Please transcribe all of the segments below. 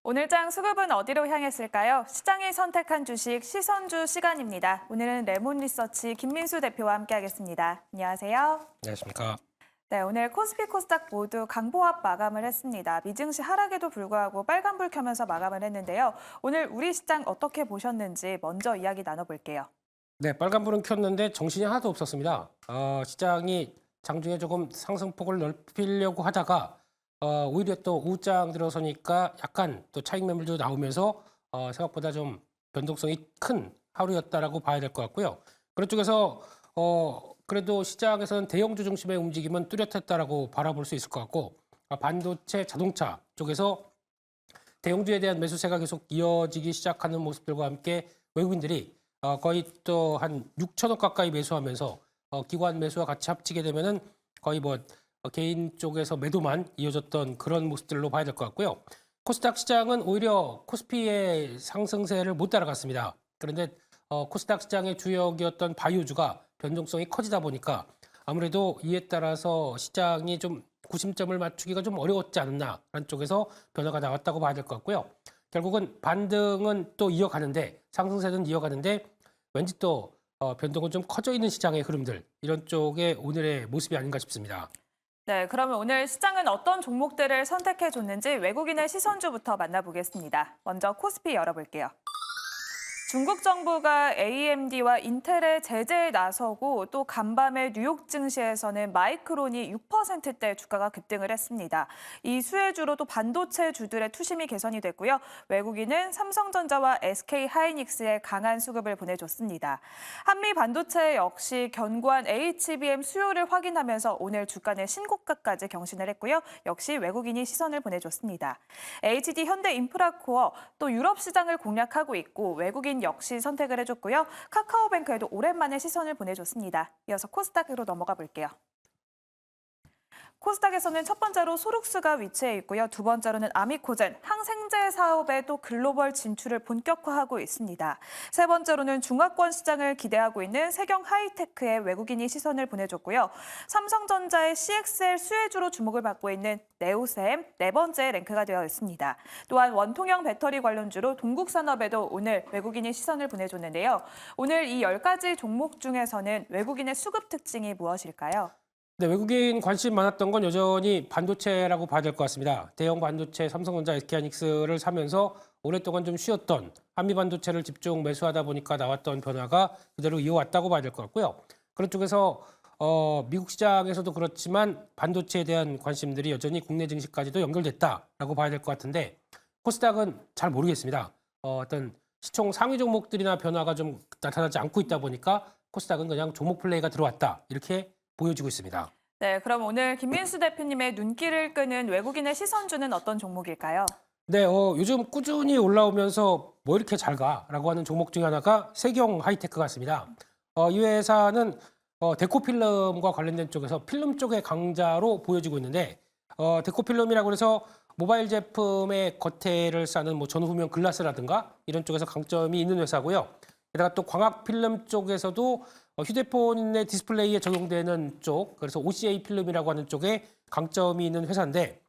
오늘장 수급은 어디로 향했을까요? 시장이 선택한 주식 시선주 시간입니다. 오늘은 레몬리서치 김민수 대표와 함께하겠습니다. 안녕하세요. 안녕하십니까. 네, 오늘 코스피 코스닥 모두 강보합 마감을 했습니다. 미증시 하락에도 불구하고 빨간불 켜면서 마감을 했는데요. 오늘 우리 시장 어떻게 보셨는지 먼저 이야기 나눠볼게요. 네, 빨간불은 켰는데 정신이 하나도 없었습니다. 시장이 장중에 조금 상승폭을 넓히려고 하다가 오히려 또 우장 들어서니까 약간 또 차익 매물도 나오면서 생각보다 좀 변동성이 큰 하루였다라고 봐야 될 것 같고요. 그런 쪽에서 그래도 시장에서는 대형주 중심의 움직임은 뚜렷했다라고 바라볼 수 있을 것 같고 반도체, 자동차 쪽에서 대형주에 대한 매수세가 계속 이어지기 시작하는 모습들과 함께 외국인들이 거의 또 한 6천억 가까이 매수하면서 기관 매수와 같이 합치게 되면은 거의 뭐 개인 쪽에서 매도만 이어졌던 그런 모습들로 봐야 될 것 같고요. 코스닥 시장은 오히려 코스피의 상승세를 못 따라갔습니다. 그런데 코스닥 시장의 주역이었던 바이오주가 변동성이 커지다 보니까 아무래도 이에 따라서 시장이 좀 구심점을 맞추기가 좀 어려웠지 않았나라는 쪽에서 변화가 나왔다고 봐야 될 것 같고요. 결국은 반등은 또 이어가는데 상승세는 이어가는데 왠지 또 변동은 좀 커져 있는 시장의 흐름들 이런 쪽의 오늘의 모습이 아닌가 싶습니다. 네, 그러면 오늘 시장은 어떤 종목들을 선택해 줬는지 외국인의 시선주부터 만나보겠습니다. 먼저 코스피 열어볼게요. 중국 정부가 AMD와 인텔의 제재에 나서고 또 간밤에 뉴욕 증시에서는 마이크론이 6%대 주가가 급등을 했습니다. 이 수혜주로 또 반도체 주들의 투심이 개선이 됐고요. 외국인은 삼성전자와 SK하이닉스에 강한 수급을 보내줬습니다. 한미 반도체 역시 견고한 HBM 수요를 확인하면서 오늘 주가는 신고가까지 경신을 했고요. 역시 외국인이 시선을 보내줬습니다. HD 현대인프라코어 또 유럽 시장을 공략하고 있고 외국인 역시 선택을 해줬고요. 카카오뱅크에도 오랜만에 시선을 보내줬습니다. 이어서 코스닥으로 넘어가 볼게요. 코스닥에서는 첫 번째로 소룩스가 위치해 있고요. 두 번째로는 아미코젠, 항생제 사업의 또 글로벌 진출을 본격화하고 있습니다. 세 번째로는 중화권 시장을 기대하고 있는 세경 하이테크에 외국인이 시선을 보내줬고요. 삼성전자의 CXL 수혜주로 주목을 받고 있는 네오셈 네 번째 랭크가 되어 있습니다. 또한 원통형 배터리 관련주로 동국산업에도 오늘 외국인이 시선을 보내줬는데요. 오늘 이 10가지 종목 중에서는 외국인의 수급 특징이 무엇일까요? 네, 외국인 관심 많았던 건 여전히 반도체라고 봐야 될 것 같습니다. 대형 반도체 삼성전자, SK하이닉스를 사면서 오랫동안 좀 쉬었던 한미 반도체를 집중 매수하다 보니까 나왔던 변화가 그대로 이어왔다고 봐야 될 것 같고요. 그런 쪽에서 미국 시장에서도 그렇지만 반도체에 대한 관심들이 여전히 국내 증시까지도 연결됐다라고 봐야 될 것 같은데 코스닥은 잘 모르겠습니다. 어떤 시총 상위 종목들이나 변화가 좀 나타나지 않고 있다 보니까 코스닥은 그냥 종목 플레이가 들어왔다 이렇게 보여지고 있습니다. 네, 그럼 오늘 김민수 대표님의 눈길을 끄는 외국인의 시선주는 어떤 종목일까요? 네, 요즘 꾸준히 올라오면서 뭐 이렇게 잘 가라고 하는 종목 중에 하나가 세경 하이테크 같습니다. 이 회사는 데코필름과 관련된 쪽에서 필름 쪽의 강자로 보여지고 있는데 데코필름이라고 해서 모바일 제품의 겉에를 싸는 뭐 전후면 글라스라든가 이런 쪽에서 강점이 있는 회사고요. 게다가 또 광학 필름 쪽에서도 휴대폰의 디스플레이에 적용되는 쪽, 그래서 OCA 필름이라고 하는 쪽에 강점이 있는 회사인데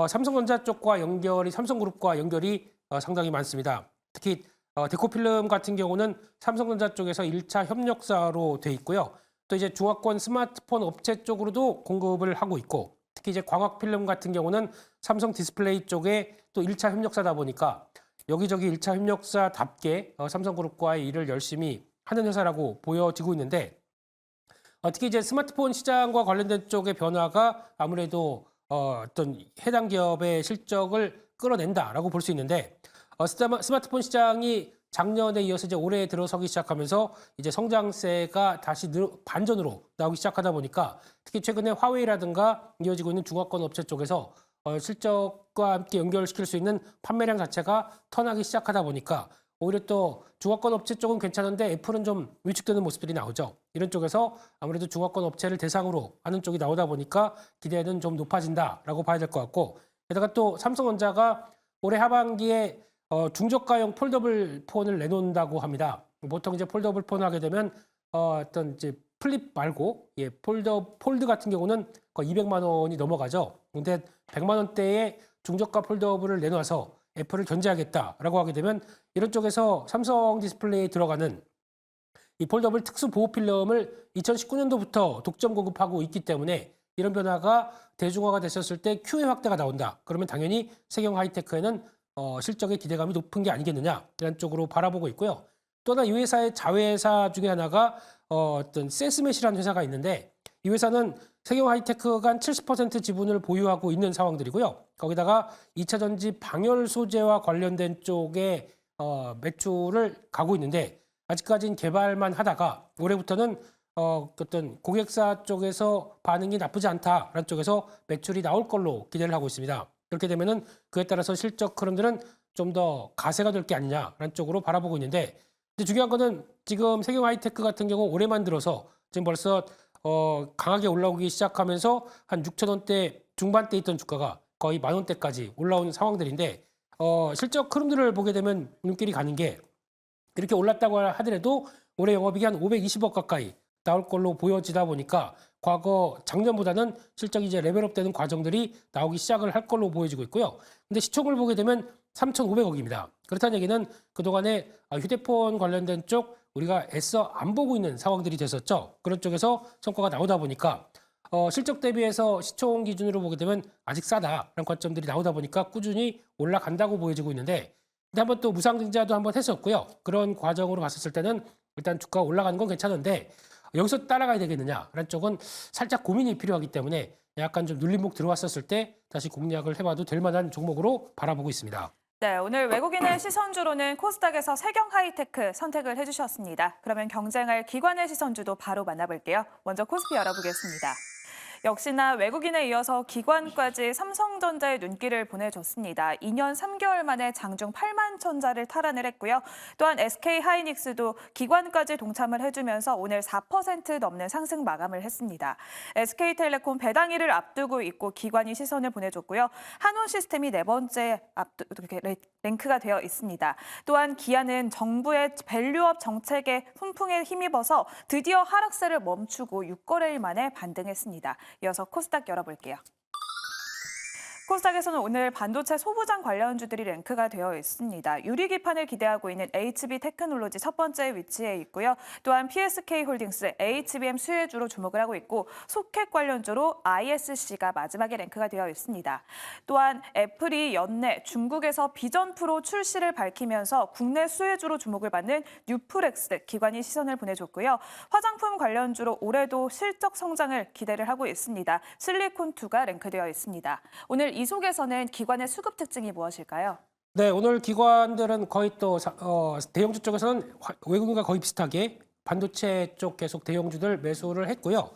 삼성전자 쪽과 연결이 삼성그룹과 연결이 상당히 많습니다. 특히 데코필름 같은 경우는 삼성전자 쪽에서 1차 협력사로 돼 있고요. 또 이제 중화권 스마트폰 업체 쪽으로도 공급을 하고 있고 특히 이제 광학필름 같은 경우는 삼성 디스플레이 쪽에 또 1차 협력사다 보니까 여기저기 1차 협력사답게 삼성그룹과의 일을 열심히 하는 회사라고 보여지고 있는데 특히 이제 스마트폰 시장과 관련된 쪽의 변화가 아무래도 어떤 해당 기업의 실적을 끌어낸다라고 볼 수 있는데 스마트폰 시장이 작년에 이어서 이제 올해 들어서기 시작하면서 이제 성장세가 다시 반전으로 나오기 시작하다 보니까 특히 최근에 화웨이라든가 이어지고 있는 중화권 업체 쪽에서 실적과 함께 연결시킬 수 있는 판매량 자체가 턴하기 시작하다 보니까 오히려 또 중화권 업체 쪽은 괜찮은데 애플은 좀 위축되는 모습들이 나오죠. 이런 쪽에서 아무래도 중화권 업체를 대상으로 하는 쪽이 나오다 보니까 기대는 좀 높아진다라고 봐야 될 것 같고 게다가 또 삼성전자가 올해 하반기에 중저가형 폴더블 폰을 내놓는다고 합니다. 보통 이제 폴더블 폰 하게 되면 어떤 이제 플립 말고 폴드 같은 경우는 거의 200만 원이 넘어가죠. 근데 100만 원대의 중저가 폴더블을 내놔서 애플을 견제하겠다라고 하게 되면 이런 쪽에서 삼성 디스플레이에 들어가는 이 폴더블 특수 보호 필름을 2019년도부터 독점 공급하고 있기 때문에 이런 변화가 대중화가 됐었을 때 QA 확대가 나온다. 그러면 당연히 세경 하이테크에는 실적의 기대감이 높은 게 아니겠느냐 이런 쪽으로 바라보고 있고요. 또 하나 이 회사의 자회사 중에 하나가 어떤 세스맷이라는 회사가 있는데 이 회사는 세경 하이테크가 한 70% 지분을 보유하고 있는 상황들이고요. 거기다가 2차 전지 방열 소재와 관련된 쪽에 매출을 가고 있는데 아직까지는 개발만 하다가 올해부터는 어떤 고객사 쪽에서 반응이 나쁘지 않다라는 쪽에서 매출이 나올 걸로 기대를 하고 있습니다. 그렇게 되면은 그에 따라서 실적 흐름들은 좀 더 가세가 될 게 아니냐라는 쪽으로 바라보고 있는데 근데 중요한 거는 지금 세경 하이테크 같은 경우 올해만 들어서 지금 벌써 강하게 올라오기 시작하면서 한 6천 원대 중반대 있던 주가가 거의 10,000원대까지 올라온 상황들인데 실적 흐름들을 보게 되면 눈길이 가는 게 이렇게 올랐다고 하더라도 올해 영업이익이 한 520억 가까이 나올 걸로 보여지다 보니까 과거 작년보다는 실적이 이제 레벨업되는 과정들이 나오기 시작을 할 걸로 보여지고 있고요. 근데 시총을 보게 되면 3,500억입니다. 그렇다는 얘기는 그동안에 휴대폰 관련된 쪽 우리가 애써 안 보고 있는 상황들이 됐었죠. 그런 쪽에서 성과가 나오다 보니까 실적 대비해서 시총 기준으로 보게 되면 아직 싸다라는 관점들이 나오다 보니까 꾸준히 올라간다고 보여지고 있는데 근데 한번 또 무상증자도 한번 했었고요. 그런 과정으로 봤었을 때는 일단 주가가 올라가는 건 괜찮은데 여기서 따라가야 되겠느냐라는 쪽은 살짝 고민이 필요하기 때문에 약간 좀 눌림목 들어왔었을 때 다시 공략을 해봐도 될 만한 종목으로 바라보고 있습니다. 네, 오늘 외국인의 시선주로는 코스닥에서 세경 하이테크 선택을 해주셨습니다. 그러면 경쟁할 기관의 시선주도 바로 만나볼게요. 먼저 코스피 열어보겠습니다. 역시나 외국인에 이어서 기관까지 삼성전자에 눈길을 보내줬습니다. 2년 3개월 만에 장중 8만 천자를 탈환을 했고요. 또한 SK하이닉스도 기관까지 동참을 해주면서 오늘 4% 넘는 상승 마감을 했습니다. SK텔레콤 배당일을 앞두고 있고 기관이 시선을 보내줬고요. 한온시스템이 네 번째 랭크가 되어 있습니다. 또한 기아는 정부의 밸류업 정책의 훈풍에 힘입어서 드디어 하락세를 멈추고 6거래일 만에 반등했습니다. 이어서 코스닥 열어볼게요. 코스닥에서는 오늘 반도체 소부장 관련주들이 랭크가 되어 있습니다. 유리기판을 기대하고 있는 HB테크놀로지 첫 번째 위치에 있고요. 또한 PSK홀딩스, HBM 수혜주로 주목을 하고 있고 소켓 관련주로 ISC가 마지막에 랭크가 되어 있습니다. 또한 애플이 연내 중국에서 비전 프로 출시를 밝히면서 국내 수혜주로 주목을 받는 뉴프렉스 기관이 시선을 보내줬고요. 화장품 관련주로 올해도 실적 성장을 기대를 하고 있습니다. 실리콘2가 랭크되어 있습니다. 오늘 이 속에서는 기관의 수급 특징이 무엇일까요? 네, 오늘 기관들은 거의 또 대형주 쪽에서는 외국인과 거의 비슷하게 반도체 쪽 계속 대형주들 매수를 했고요.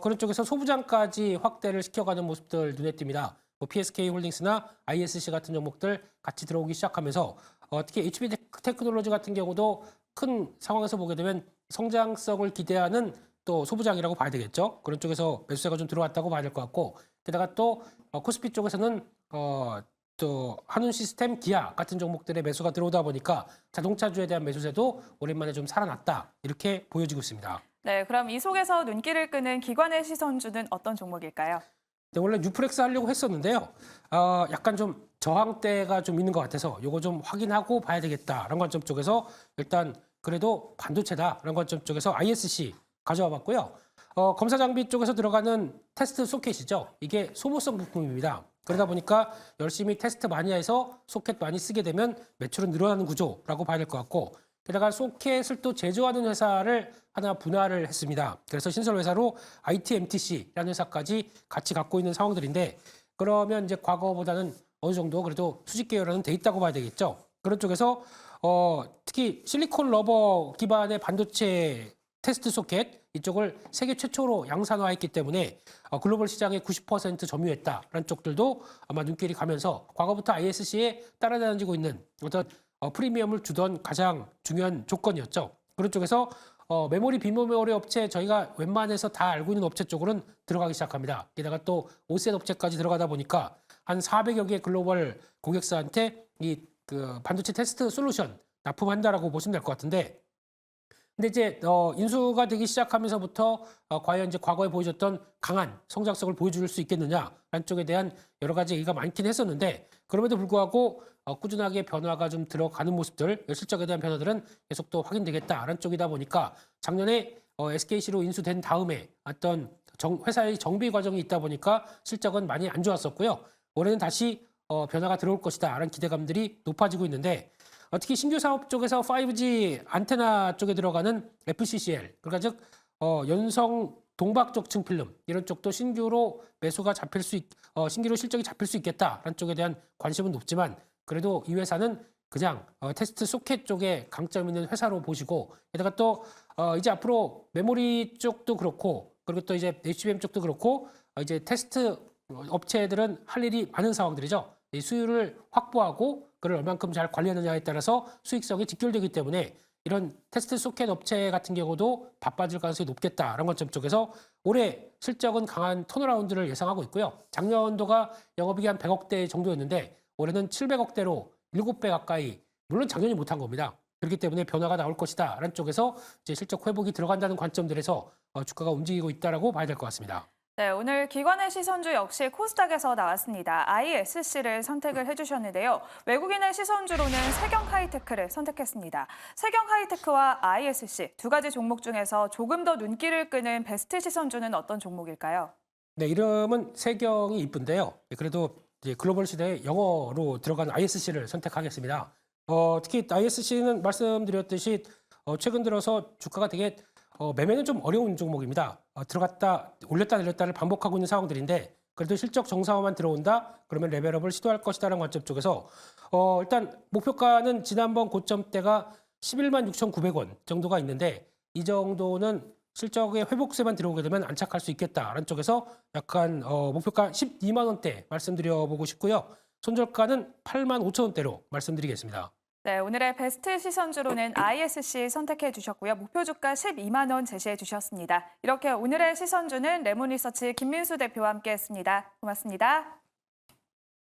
그런 쪽에서 소부장까지 확대를 시켜가는 모습들 눈에 띕니다. 뭐 PSK홀딩스나 ISC 같은 종목들 같이 들어오기 시작하면서 특히 HB테크놀로지 같은 경우도 큰 상황에서 보게 되면 성장성을 기대하는 또 소부장이라고 봐야 되겠죠. 그런 쪽에서 매수세가 좀 들어왔다고 봐야 될 것 같고 게다가 또 코스피 쪽에서는 또 한운시스템, 기아 같은 종목들의 매수가 들어오다 보니까 자동차주에 대한 매수세도 오랜만에 좀 살아났다 이렇게 보여지고 있습니다. 네, 그럼 이 속에서 눈길을 끄는 기관의 시선주는 어떤 종목일까요? 네, 원래 뉴프렉스 하려고 했었는데요. 약간 좀 저항대가 좀 있는 것 같아서 이거 좀 확인하고 봐야 되겠다라는 관점 쪽에서 일단 그래도 반도체다라는 관점 쪽에서 ISC 가져와 봤고요. 검사 장비 쪽에서 들어가는 테스트 소켓이죠. 이게 소모성 부품입니다. 그러다 보니까 열심히 테스트 많이 해서 소켓 많이 쓰게 되면 매출은 늘어나는 구조라고 봐야 될 것 같고 게다가 소켓을 또 제조하는 회사를 하나 분할을 했습니다. 그래서 신설 회사로 ITMTC라는 회사까지 같이 갖고 있는 상황들인데 그러면 이제 과거보다는 어느 정도 그래도 수직 계열화는 돼 있다고 봐야 되겠죠. 그런 쪽에서 특히 실리콘 러버 기반의 반도체 테스트 소켓 이쪽을 세계 최초로 양산화했기 때문에 글로벌 시장의 90% 점유했다라는 쪽들도 아마 눈길이 가면서 과거부터 ISC에 따라다니고 있는 어떤 프리미엄을 주던 가장 중요한 조건이었죠. 그런 쪽에서 메모리 비메모리 업체 저희가 웬만해서 다 알고 있는 업체 쪽으로는 들어가기 시작합니다. 게다가 또 OSAT 업체까지 들어가다 보니까 한 400여 개 글로벌 고객사한테 이 반도체 테스트 솔루션 납품한다라고 보시면 될 것 같은데 근데 이제 인수가 되기 시작하면서부터 과연 이제 과거에 보여줬던 강한 성장성을 보여줄 수 있겠느냐라는 쪽에 대한 여러 가지 얘기가 많긴 했었는데 그럼에도 불구하고 꾸준하게 변화가 좀 들어가는 모습들, 실적에 대한 변화들은 계속 또 확인되겠다라는 쪽이다 보니까 작년에 SKC로 인수된 다음에 어떤 회사의 정비 과정이 있다 보니까 실적은 많이 안 좋았었고요. 올해는 다시 변화가 들어올 것이다라는 기대감들이 높아지고 있는데 특히 신규 사업 쪽에서 5G 안테나 쪽에 들어가는 FCCL, 그러니까 즉 연성 동박적층 필름 이런 쪽도 신규로 매수가 잡힐 신규로 실적이 잡힐 수 있겠다라는 쪽에 대한 관심은 높지만 그래도 이 회사는 그냥 테스트 소켓 쪽에 강점 있는 회사로 보시고 게다가 또 이제 앞으로 메모리 쪽도 그렇고 그리고 또 이제 HBM 쪽도 그렇고 이제 테스트 업체들은 할 일이 많은 상황들이죠. 이 수율을 확보하고 그걸 얼만큼 잘 관리하느냐에 따라서 수익성이 직결되기 때문에 이런 테스트 소켓 업체 같은 경우도 바빠질 가능성이 높겠다라는 관점 쪽에서 올해 실적은 강한 턴어라운드를 예상하고 있고요. 작년도가 영업이익이 한 100억대 정도였는데 올해는 700억대로 7배 가까이, 물론 작년이 못한 겁니다. 그렇기 때문에 변화가 나올 것이다라는 쪽에서 이제 실적 회복이 들어간다는 관점들에서 주가가 움직이고 있다라고 봐야 될 것 같습니다. 네, 오늘 기관의 시선주 역시 코스닥에서 나왔습니다. ISC를 선택을 해주셨는데요. 외국인의 시선주로는 세경 하이테크를 선택했습니다. 세경 하이테크와 ISC 두 가지 종목 중에서 조금 더 눈길을 끄는 베스트 시선주는 어떤 종목일까요? 네, 이름은 세경이 이쁜데요. 그래도 이제 글로벌 시대에 영어로 들어간 ISC를 선택하겠습니다. 특히 ISC는 말씀드렸듯이 최근 들어서 주가가 되게 매매는 좀 어려운 종목입니다. 들어갔다 올렸다 내렸다를 반복하고 있는 상황들인데 그래도 실적 정상화만 들어온다 그러면 레벨업을 시도할 것이다라는 관점 쪽에서 일단 목표가는 지난번 고점대가 11만 6,900원 정도가 있는데 이 정도는 실적의 회복세만 들어오게 되면 안착할 수 있겠다라는 쪽에서 약간 목표가 12만 원대 말씀드려보고 싶고요. 손절가는 8만 5천 원대로 말씀드리겠습니다. 네, 오늘의 베스트 시선주로는 ISC 선택해 주셨고요. 목표 주가 12만 원 제시해 주셨습니다. 이렇게 오늘의 시선주는 레몬리서치 김민수 대표와 함께했습니다. 고맙습니다.